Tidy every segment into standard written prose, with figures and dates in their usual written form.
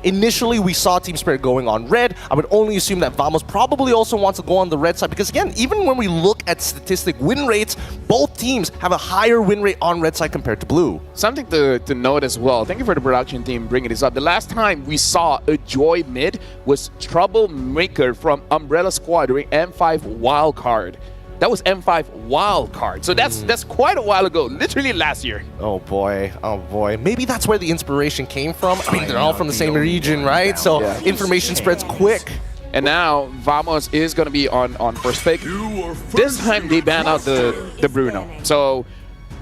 Initially, we saw Team Spirit going on red. I would only assume that Vamos probably also wants to go on the red side because, again, even when we look at statistic win rates, both teams have a higher win rate on red side compared to blue. Something to note as well. Thank you for the production team bringing this up. The last time we saw a Joy mid was Troublemaker from Umbrella Squad during M5 Wildcard. That was M5 Wildcard. So that's quite a while ago, literally last year. Oh boy, oh boy. Maybe that's where the inspiration came from. I mean, they're all from the same region, right? So information spreads quick. And now Vamos is going to be on first pick. This time they ban out the Bruno. So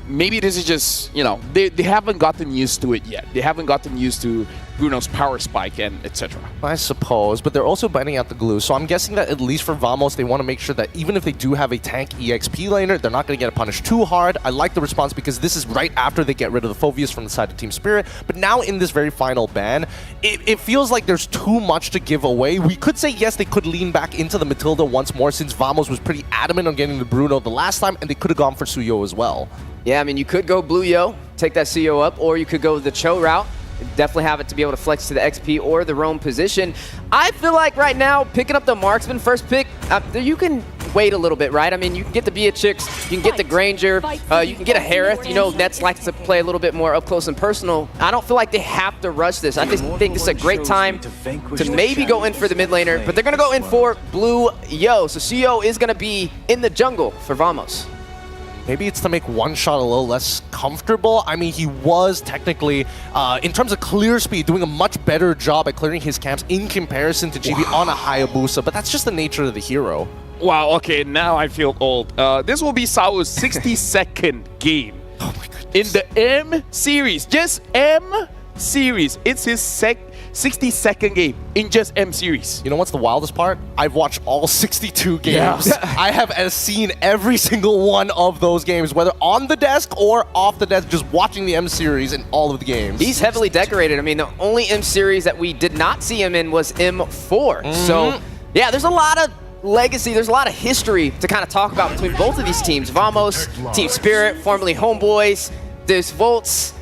maybe this is just, you know, they haven't gotten used to it yet. They haven't gotten used to Bruno's power spike and etc. I suppose, but they're also banning out the glue. So I'm guessing that at least for Vamos, they want to make sure that even if they do have a tank EXP laner, they're not going to get punished too hard. I like the response because this is right after they get rid of the Phoveus from the side of Team Spirit. But now in this very final ban, it feels like there's too much to give away. We could say, yes, they could lean back into the Matilda once more since Vamos was pretty adamant on getting the Bruno the last time, and they could have gone for Suyo as well. Yeah, I mean, you could go Blue Yo, take that CO up, or you could go the Cho route. Definitely have it to be able to flex to the XP or the roam position. I feel like right now, picking up the Marksman first pick, you can wait a little bit, right? I mean, you can get the Beatrix, you can get the Granger, you can get a Harith. You know, Nets likes to play a little bit more up close and personal. I don't feel like they have to rush this. I just think this is a great time to maybe go in for the mid laner, but they're going to go in for Blue Yo. So CO is going to be in the jungle for Vamos. Maybe it's to make one shot a little less comfortable. I mean, he was technically, in terms of clear speed, doing a much better job at clearing his camps in comparison to GB on a Hayabusa, but that's just the nature of the hero. Wow, okay, now I feel old. This will be Sao's 62nd game. Oh my goodness. In the M series, just M series. It's his 62nd game in just M series. You know what's the wildest part? I've watched all 62 games. I have seen every single one of those games, whether on the desk or off the desk, just watching the M series in all of the games. He's heavily decorated. I mean, the only M series that we did not see him in was M4. So, yeah, there's a lot of legacy, there's a lot of history to kind of talk about between both of these teams. Vamos, Team Spirit, formerly Homeboys, there's Volts,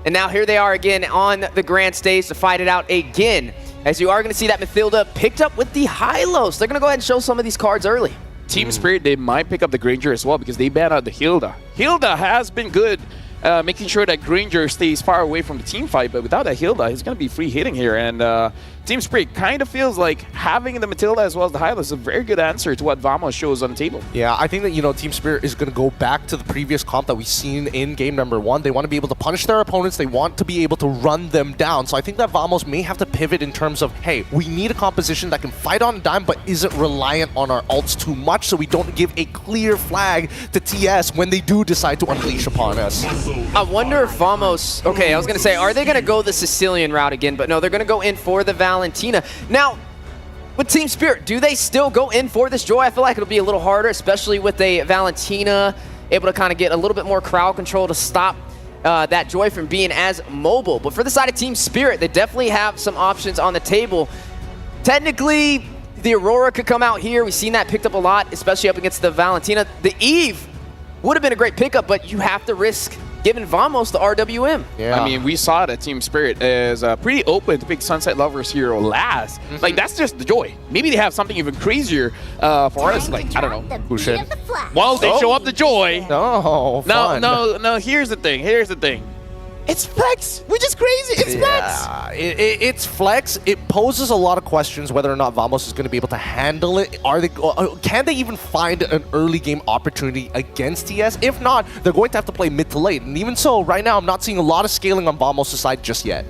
and now here they are again on the grand stage to fight it out again. As you are going to see that Mathilda picked up with the Hylos. They're going to go ahead and show some of these cards early. Team Spirit, they might pick up the Granger as well because they banned out the Hilda. Hilda has been good, making sure that Granger stays far away from the team fight, but without that Hilda, he's going to be free hitting here. And Team Spirit kind of feels like having the Matilda as well as the Hylos is a very good answer to what Vamos shows on the table. Yeah, I think that, you know, Team Spirit is going to go back to the previous comp that we've seen in game number 1. They want to be able to punish their opponents. They want to be able to run them down. So I think that Vamos may have to pivot in terms of, hey, we need a composition that can fight on a dime but isn't reliant on our ults too much so we don't give a clear flag to TS when they do decide to unleash upon us. I wonder if Vamos, okay, I was going to say, are they going to go the Sicilian route again? But no, they're going to go in for the Valentina. Now, with Team Spirit, do they still go in for this Joy? I feel like it'll be a little harder, especially with a Valentina able to kind of get a little bit more crowd control to stop that Joy from being as mobile. But for the side of Team Spirit, they definitely have some options on the table. Technically, the Aurora could come out here. We've seen that picked up a lot, especially up against the Valentina. The Eve would have been a great pickup, but you have to risk giving Vamos the RWM. Yeah. I mean, we saw that Team Spirit is pretty open to pick Sunset Lovers hero last. Like, that's just the Joy. Maybe they have something even crazier for us. Like, I don't know. Who should? Well, they show up the Joy. Oh, fun. No, here's the thing. It's flex, which is crazy. It's flex. It's flex. It poses a lot of questions whether or not Vamos is going to be able to handle it. Can they even find an early game opportunity against TS? If not, they're going to have to play mid to late. And even so, right now, I'm not seeing a lot of scaling on Vamos' side just yet.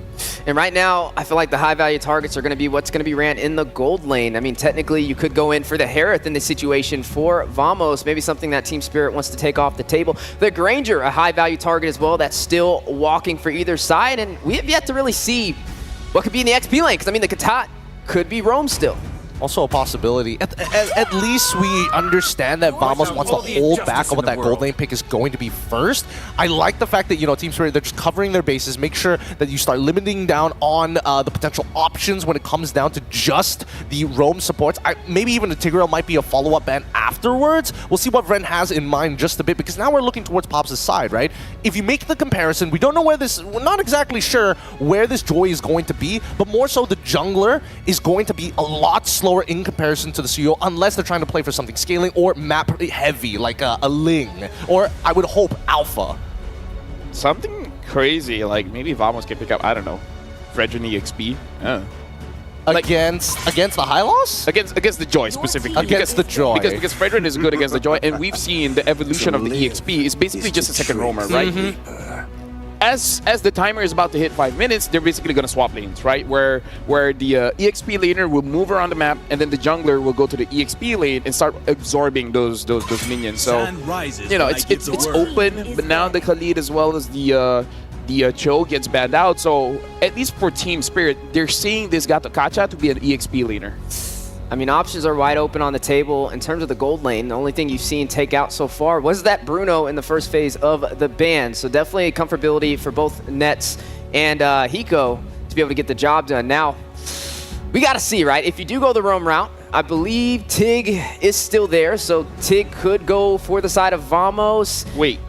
And right now, I feel like the high-value targets are going to be what's going to be ran in the gold lane. I mean, technically, you could go in for the Harith in this situation for Vamos, maybe something that Team Spirit wants to take off the table. The Granger, a high-value target as well, that's still walking for either side, and we have yet to really see what could be in the XP lane, because, I mean, the Katat could be roam still. Also a possibility. At least we understand that Vamos wants to hold back on what that gold lane pick is going to be first. I like the fact that, you know, Team Spirit, they're just covering their bases, make sure that you start limiting down on the potential options when it comes down to just the roam supports. Maybe even the Tigreal might be a follow-up ban afterwards. We'll see what Vren has in mind just a bit, because now we're looking towards Pops' side, right? If you make the comparison, we don't know where this, we're not exactly sure where this Joy is going to be, but more so the jungler is going to be a lot slower in comparison to the CEO, unless they're trying to play for something scaling or map heavy, like a Ling, or I would hope Alpha. Something crazy, like maybe Vamos can pick up, I don't know, Fredrin EXP. Against the high loss? Against the Joy specifically. Against the Joy. Because Fredrin is good against the Joy, and we've seen the evolution of the EXP. It's basically just a second roamer, right? As the timer is about to hit 5 minutes, they're basically going to swap lanes, right? Where the EXP laner will move around the map, and then the jungler will go to the EXP lane and start absorbing those minions. So, you know, it's open, but now the Khalid as well as the Cho gets banned out. So, at least for Team Spirit, they're seeing this Gato Kacha to be an EXP laner. I mean, options are wide open on the table. In terms of the gold lane, the only thing you've seen take out so far was that Bruno in the first phase of the ban. So definitely a comfortability for both Nets and Hiko to be able to get the job done. Now, we got to see, right? If you do go the roam route, I believe Tig is still there. So Tig could go for the side of Vamos. Wait.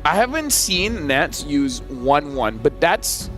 I haven't seen Nets use 1-1, but that's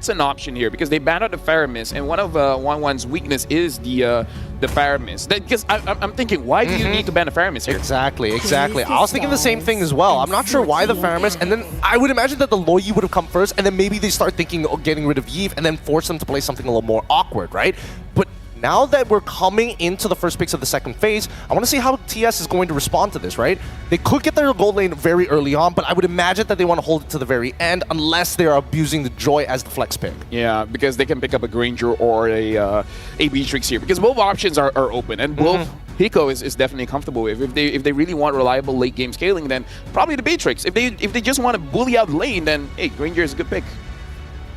an option here because they banned out the Faramis, and one of 1-1's weakness is the Faramis. Because I'm thinking, why do you need to ban the Faramis here? Exactly. I was thinking the same thing as well. I'm not sure why the Faramis, and then I would imagine that the Loyi would have come first, and then maybe they start thinking of getting rid of Yves, and then force them to play something a little more awkward, right? But now that we're coming into the first picks of the second phase, I want to see how TS is going to respond to this, right? They could get their gold lane very early on, but I would imagine that they want to hold it to the very end unless they are abusing the Joy as the flex pick. Yeah, because they can pick up a Granger or a Beatrix here, because both options are open, and both Hiko is definitely comfortable with. If they really want reliable late game scaling, then probably the Beatrix. If they just want to bully out lane, then hey, Granger is a good pick.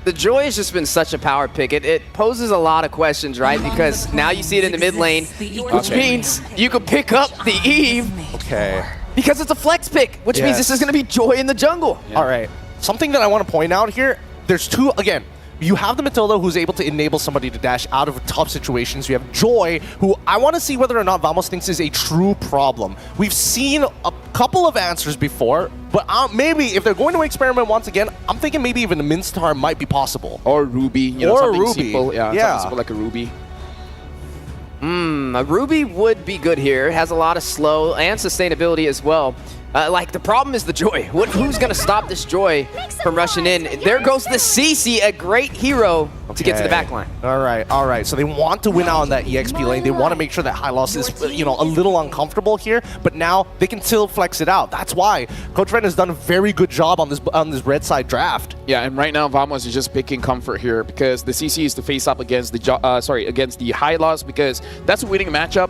The Joy has just been such a power pick. It poses a lot of questions, right? Because now you see it in the mid lane, which means you could pick up the Eve. Okay. Because it's a flex pick, which means this is going to be Joy in the jungle. Yeah. All right. Something that I want to point out here, there's two, again, you have the Matilda who's able to enable somebody to dash out of tough situations. You have Joy, who I want to see whether or not Vamos thinks is a true problem. We've seen a couple of answers before, but maybe if they're going to experiment once again, I'm thinking maybe even a Minstar might be possible. Or Ruby, you know, or something Ruby. Simple. Yeah, something simple like a Ruby. A Ruby would be good here. It has a lot of slow and sustainability as well. Like, the problem is the Joy. Who's going to stop this Joy from rushing in? There goes the CC, a great hero to get to the back line. All right. So they want to win out on that EXP lane. They want to make sure that high loss is, you know, a little uncomfortable here, but now they can still flex it out. That's why Coach Ren has done a very good job on this red side draft. Yeah, and right now Vamos is just picking comfort here because the CC is to face up against the high loss, because that's a winning matchup.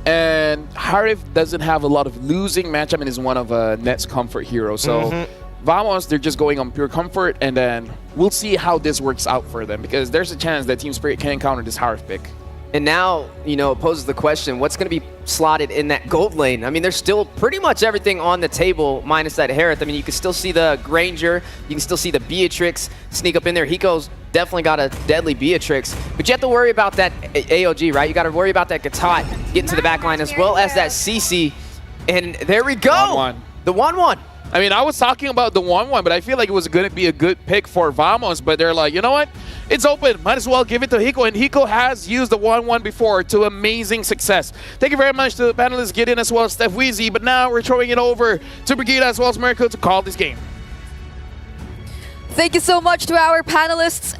And Harif doesn't have a lot of losing matchup and is one of Net's comfort heroes. So Vamos, they're just going on pure comfort, and then we'll see how this works out for them, because there's a chance that Team Spirit can counter this Harif pick. And now, you know, it poses the question, what's going to be slotted in that gold lane? I mean, there's still pretty much everything on the table minus that Harith. I mean, you can still see the Granger, you can still see the Beatrix sneak up in there. Hiko's definitely got a deadly Beatrix, but you have to worry about that AOG, right? You got to worry about that Gatot getting to the back line, as well as that CC. And there we go. 1-1. The 1-1. I mean, I was talking about the 1-1, but I feel like it was going to be a good pick for Vamos, but they're like, you know what? It's open. Might as well give it to Hiko, and Hiko has used the 1-1 before to amazing success. Thank you very much to the panelists, Gideon as well as Steph Weezy, but now we're throwing it over to Brigida as well as Miracle to call this game. Thank you so much to our panelists.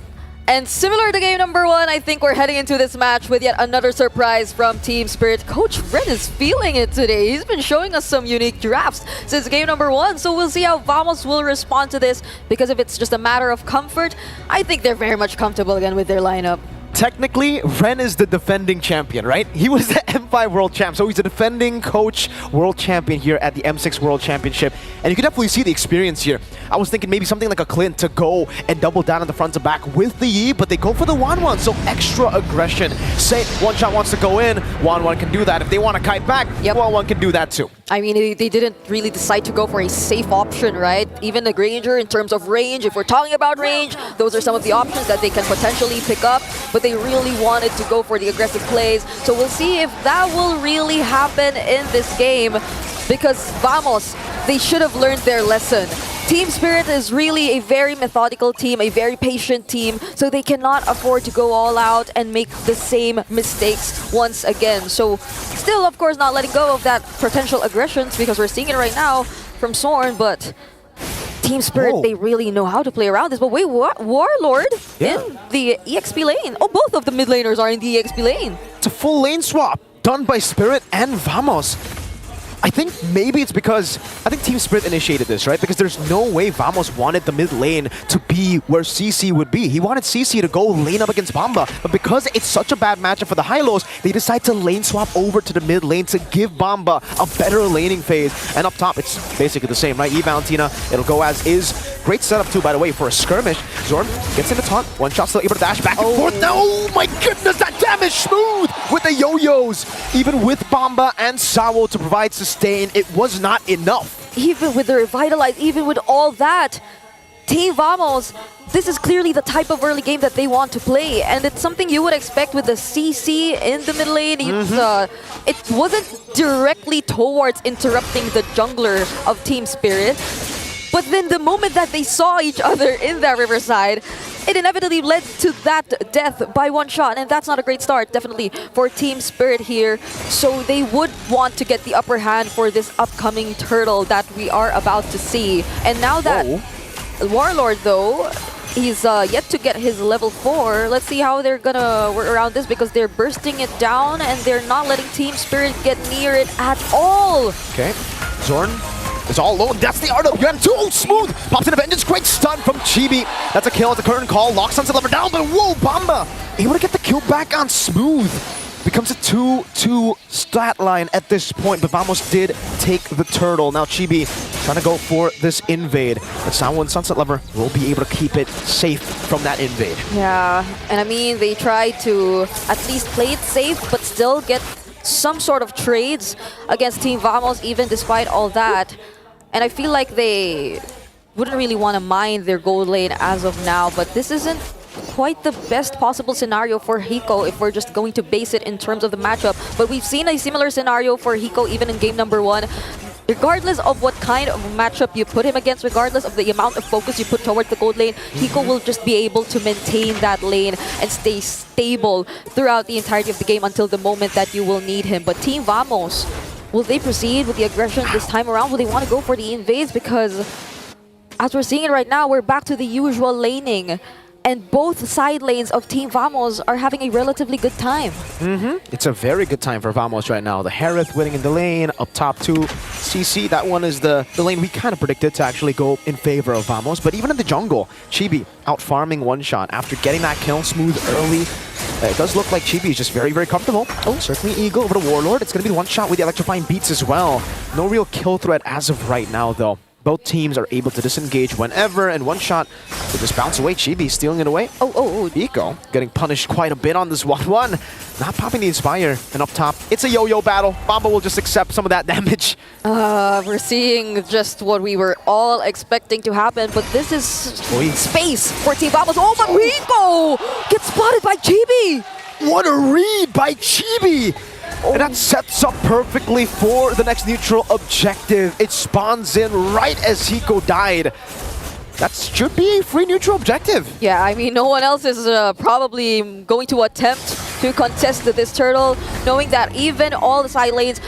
And similar to game number 1, I think we're heading into this match with yet another surprise from Team Spirit. Coach Ren is feeling it today. He's been showing us some unique drafts since game number 1, so we'll see how Vamos will respond to this, because if it's just a matter of comfort, I think they're very much comfortable again with their lineup. technically, Ren is the defending champion, right? He was the M5 World Champ, so he's the defending coach World Champion here at the M6 World Championship. And you can definitely see the experience here. I was thinking maybe something like a Clint to go and double down on the front to back with the Yi, but they go for the 1-1, so extra aggression. Say One Shot wants to go in, 1-1 can do that. If they want to kite back, 1-1 can do that too. I mean, they didn't really decide to go for a safe option, right? Even the Granger, in terms of range, if we're talking about range, those are some of the options that they can potentially pick up, but they really wanted to go for the aggressive plays. So we'll see if that will really happen in this game, because Vamos, they should have learned their lesson. Team Spirit is really a very methodical team, a very patient team, so they cannot afford to go all out and make the same mistakes once again. So still, of course, not letting go of that potential aggressions, because we're seeing it right now from Zorn, but Team Spirit, they really know how to play around this. But wait, what? Warlord in the EXP lane? Oh, both of the mid laners are in the EXP lane. It's a full lane swap done by Spirit and Vamos. I think maybe it's because I think Team Spirit initiated this, right? Because there's no way Vamos wanted the mid lane to be where CC would be. He wanted CC to go lane up against Bamba, but because it's such a bad matchup for the high-lows, they decide to lane swap over to the mid lane to give Bamba a better laning phase. And up top, it's basically the same, right? Valentina, it'll go as is. Great setup too, by the way, for a skirmish. Zorn gets in the taunt. One shot still able to dash back and forth. Oh my goodness, that damage smooth with the yo-yos. Even with Bamba and Sawo to provide sustain, it was not enough. Even with the Revitalize, even with all that, Team Vamos, this is clearly the type of early game that they want to play, and it's something you would expect with the CC in the mid lane. It wasn't directly towards interrupting the jungler of Team Spirit, but then the moment that they saw each other in that Riverside, it inevitably led to that death by one shot, and that's not a great start, definitely, for Team Spirit here. So they would want to get the upper hand for this upcoming turtle that we are about to see. And now that Warlord, though, he's yet to get his level 4. Let's see how they're gonna work around this, because they're bursting it down and they're not letting Team Spirit get near it at all. Okay, Zorn is all alone. That's the art of UM2. Oh, smooth. Pops in a vengeance. Great stun from Chibi. That's a kill at the current call. Locks Sunset Lover down, but whoa, Bamba able to get the kill back on Smooth. Becomes a 2-2 stat line at this point, but Vamos did take the turtle. Now Chibi trying to go for this invade, but Sawo and Sunset Lover will be able to keep it safe from that invade. Yeah, and I mean, they tried to at least play it safe, but still get some sort of trades against Team Vamos, even despite all that. And I feel like they wouldn't really want to mine their gold lane as of now, but this isn't quite the best possible scenario for Hiko if we're just going to base it in terms of the matchup. But we've seen a similar scenario for Hiko even in game number 1. Regardless of what kind of matchup you put him against, regardless of the amount of focus you put towards the gold lane, Hiko will just be able to maintain that lane and stay stable throughout the entirety of the game until the moment that you will need him. But Team Vamos, will they proceed with the aggression this time around? Will they want to go for the invades? Because as we're seeing it right now, we're back to the usual laning. And both side lanes of Team Vamos are having a relatively good time. It's a very good time for Vamos right now. The Harith winning in the lane, up top to CC. That one is the lane we kind of predicted to actually go in favor of Vamos. But even in the jungle, Chibi out farming one shot after getting that kill smooth early. It does look like Chibi is just very, very comfortable. Oh, certainly Eagle over to Warlord. It's going to be the one shot with the electrifying beats as well. No real kill threat as of right now, though. Both teams are able to disengage whenever, and one shot will just bounce away. Chibi stealing it away. Oh, Eco getting punished quite a bit on this 1-1. Not popping the Inspire, and up top, it's a yo-yo battle. Bamba will just accept some of that damage. We're seeing just what we were all expecting to happen, but this is space for Team Vamos. Oh, but Rico gets spotted by Chibi! What a read by Chibi! And that sets up perfectly for the next neutral objective. It spawns in right as Hiko died. That should be a free neutral objective. Yeah, I mean, no one else is probably going to attempt to contest this turtle, knowing that even all the side lanes,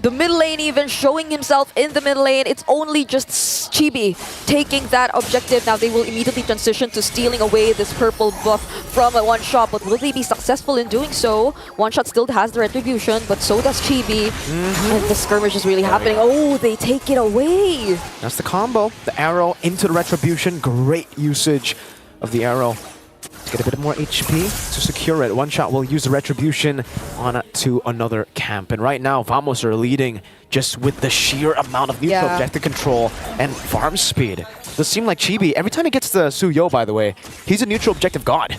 the mid lane even showing himself in the mid lane, it's only just Chibi taking that objective. Now they will immediately transition to stealing away this purple buff from a one shot, but will they be successful in doing so? One shot still has the retribution, but so does Chibi. And the skirmish is really happening. Oh, they take it away. That's the combo. The arrow into the retribution. Great usage of the arrow. to get a bit more HP to secure it. One shot will use the retribution on to another camp. And right now, Vamos are leading just with the sheer amount of neutral objective control and farm speed. Does seem like Chibi, every time he gets the Suyo, by the way, he's a neutral objective god.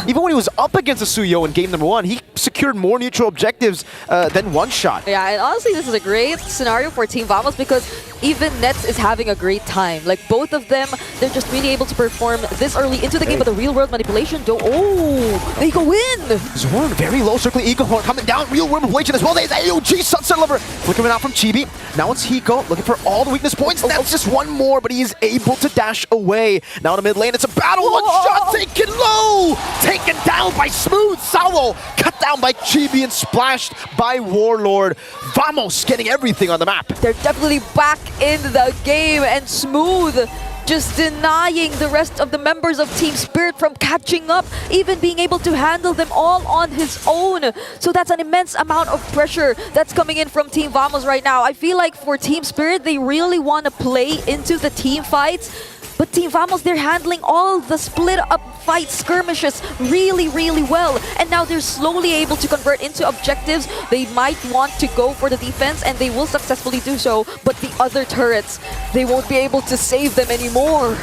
Even when he was up against the Suyo in game number 1, he secured more neutral objectives than One Shot. Yeah, and honestly, this is a great scenario for Team Vamos because even Nets is having a great time. Like, both of them, they're just really able to perform this early into the game, but the real-world manipulation, they go in! Zorn, very low, circling Eagle Horn coming down, real-world manipulation as well. There's AOG, Sunset Lover, flickering out from Chibi. Now it's Hiko, looking for all the weakness points. That's just one more, but he is able to dash away. Now in the mid lane, it's a battle. One shot taken low, taken down by Smooth. Salo cut down by Chibi and splashed by Warlord. Vamos getting everything on the map. They're definitely back in the game, and Smooth just denying the rest of the members of Team Spirit from catching up, even being able to handle them all on his own. So that's an immense amount of pressure that's coming in from Team Vamos right now. I feel like for Team Spirit, they really want to play into the team fights, but Team Vamos, they're handling all the split-up fight skirmishes really, really well. And now they're slowly able to convert into objectives. They might want to go for the defense, and they will successfully do so. But the other turrets, they won't be able to save them anymore.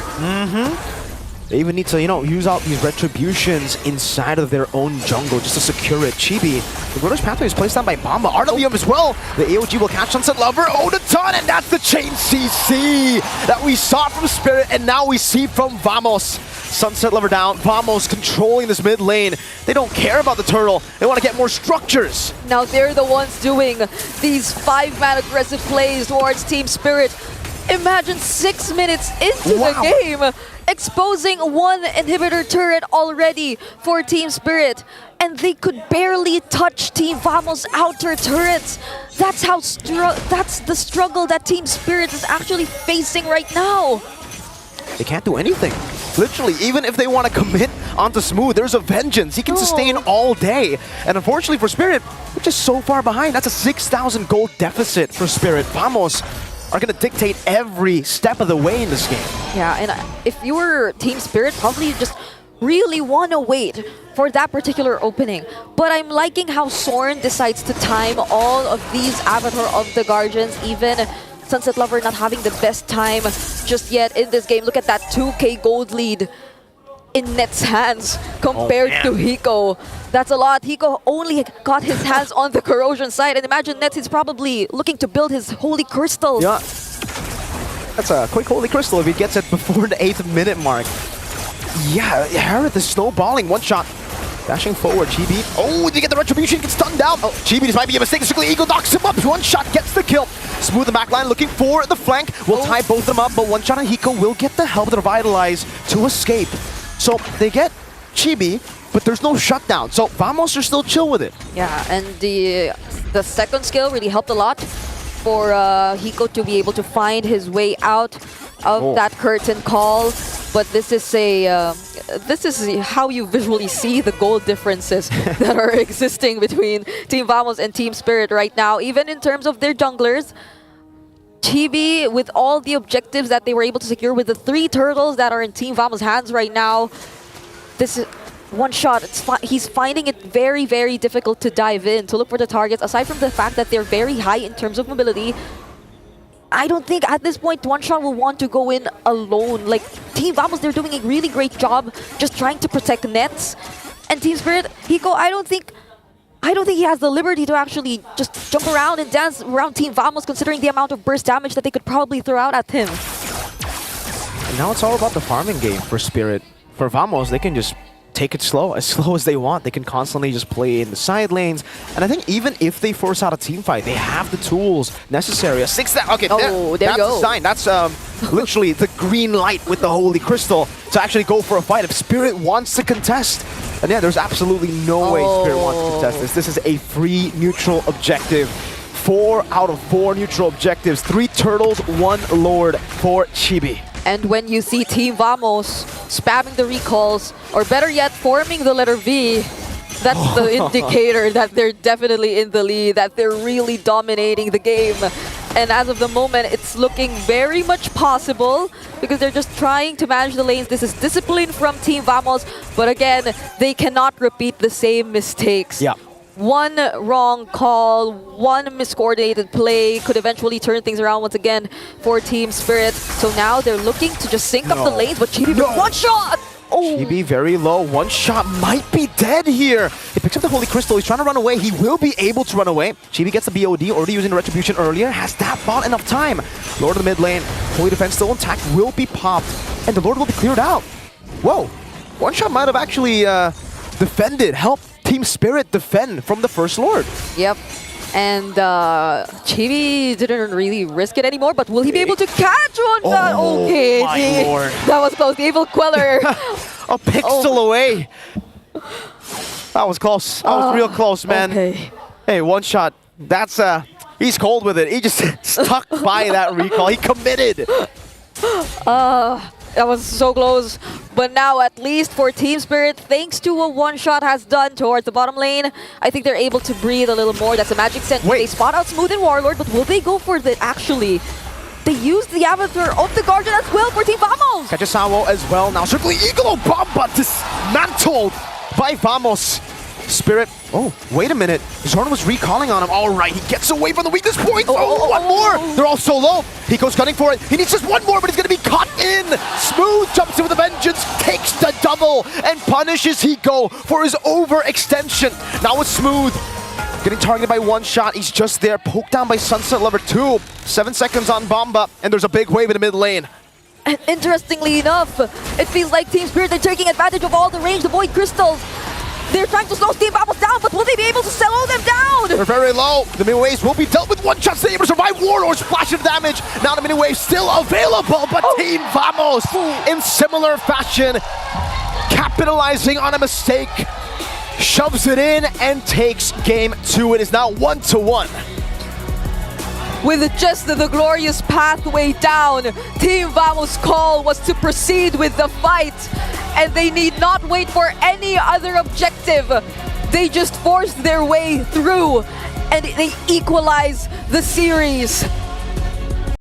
They even need to, use out these retributions inside of their own jungle just to secure it. Chibi, the British pathway is placed down by Bamba. RWM as well. The AOG will catch Sunset Lover. Oh, the ton, and that's the chain CC that we saw from Spirit, and now we see from Vamos. Sunset Lover down. Vamos controlling this mid lane. They don't care about the turtle. They want to get more structures. Now they're the ones doing these 5-man aggressive plays towards Team Spirit. Imagine 6 minutes into the game, exposing one inhibitor turret already for Team Spirit, and they could barely touch Team Vamos' outer turrets. That's how that's the struggle that Team Spirit is actually facing right now. They can't do anything. Literally, even if they want to commit onto Smooth, there's a vengeance. He can sustain all day. And unfortunately for Spirit, we're just so far behind. That's a 6,000 gold deficit for Spirit. Vamos are going to dictate every step of the way in this game. Yeah, and if you were Team Spirit, probably just really want to wait for that particular opening. But I'm liking how Sorn decides to time all of these Avatar of the Guardians, even Sunset Lover not having the best time just yet in this game. Look at that 2k gold lead in Net's hands compared to Hiko. That's a lot. Hiko only got his hands on the corrosion side, and imagine Nets is probably looking to build his holy crystal. Yeah, that's a quick holy crystal if he gets it before the 8th minute mark. Yeah, Herod is snowballing. One shot. Dashing forward, Chibi. Oh, they get the retribution, gets stunned down. Oh, Chibi, this might be a mistake. Strictly Eagle knocks him up. One shot gets the kill. Smooth the backline, looking for the flank. Will tie both of them up, but One Shot and Hiko will get the help to revitalize to escape. So they get Chibi, but there's no shutdown. So Vamos are still chill with it. Yeah, and the second skill really helped a lot for Hiko to be able to find his way out of that curtain call. But this is how you visually see the goal differences that are existing between Team Vamos and Team Spirit right now. Even in terms of their junglers, Chibi, with all the objectives that they were able to secure with the 3 turtles that are in Team Vamos' hands right now, this is One Shot. He's finding it very, very difficult to dive in, to look for the targets. Aside from the fact that they're very high in terms of mobility, I don't think at this point One Shot will want to go in alone. Like, Team Vamos, they're doing a really great job just trying to protect Nets. And Team Spirit, Hiko, I don't think he has the liberty to actually just jump around and dance around Team Vamos, considering the amount of burst damage that they could probably throw out at him. And now it's all about the farming game for Spirit. For Vamos, they can just take it slow as they want. They can constantly just play in the side lanes. And I think even if they force out a team fight, they have the tools necessary. A 6 that okay, there you go. That's a sign. That's literally the green light with the Holy Crystal to actually go for a fight if Spirit wants to contest. And yeah, there's absolutely no way Spirit wants to contest this. This is a free neutral objective. 4 out of 4 neutral objectives. 3 turtles, 1 lord for Chibi. And when you see Team Vamos spamming the recalls, or better yet, forming the letter V, that's the indicator that they're definitely in the lead, that they're really dominating the game. And as of the moment, it's looking very much possible because they're just trying to manage the lanes. This is discipline from Team Vamos, but again, they cannot repeat the same mistakes. Yeah. One wrong call, one miscoordinated play could eventually turn things around once again for Team Spirit. So now they're looking to just sync up the lanes, but Chibi with one shot! Oh. Chibi very low. One shot might be dead here. He picks up the Holy Crystal. He's trying to run away. He will be able to run away. Chibi gets the BOD, already using the Retribution earlier. Has that bought enough time? Lord of the mid lane. Holy Defense still intact. Will be popped. And the Lord will be cleared out. Whoa. One shot might have actually defended. Helped Team Spirit defend from the first Lord. Yep. And Chibi didn't really risk it anymore, but will he be able to catch one shot? Okay. My lord. That was close. The Evil Queller. A pixel away. That was close. That was real close, man. Okay. Hey, one shot. That's he's cold with it. He just stuck by that recall. He committed. That was so close. But now, at least for Team Spirit, thanks to what one shot has done towards the bottom lane, I think they're able to breathe a little more. That's a magic scent. Wait. They spot out Smooth and Warlord, but will they go for the actually? They used the Avatar of the Guardian as well for Team Vamos. Catches Sawo as well. Now Circling Eagle Bomba dismantled by Vamos. Spirit. Oh, wait a minute. Zorn was recalling on him. All right, he gets away from the weakness points. One more. They're all so low. He goes gunning for it. He needs just one more, but he's going to be caught in. Smooth jumps in with a vengeance, takes the double, and punishes Hiko for his overextension. Now it's Smooth. Getting targeted by one shot. He's just there. Poked down by Sunset Lover 2. 7 seconds on Bomba, and there's a big wave in the mid lane. And interestingly enough, it feels like Team Spirit are taking advantage of all the range, the Void Crystals. They're trying to slow Team Vamos down, but will they be able to slow them down? They're very low. The mini waves will be dealt with. One shot, stay able to survive. Warlord splash of damage. Now the mini wave still available, but Team Vamos in similar fashion, capitalizing on a mistake, shoves it in and takes game 2. It is now 1-1. With just the glorious pathway down, Team Vamos' call was to proceed with the fight, and they need not wait for any other objective. They just forced their way through, and they equalize the series.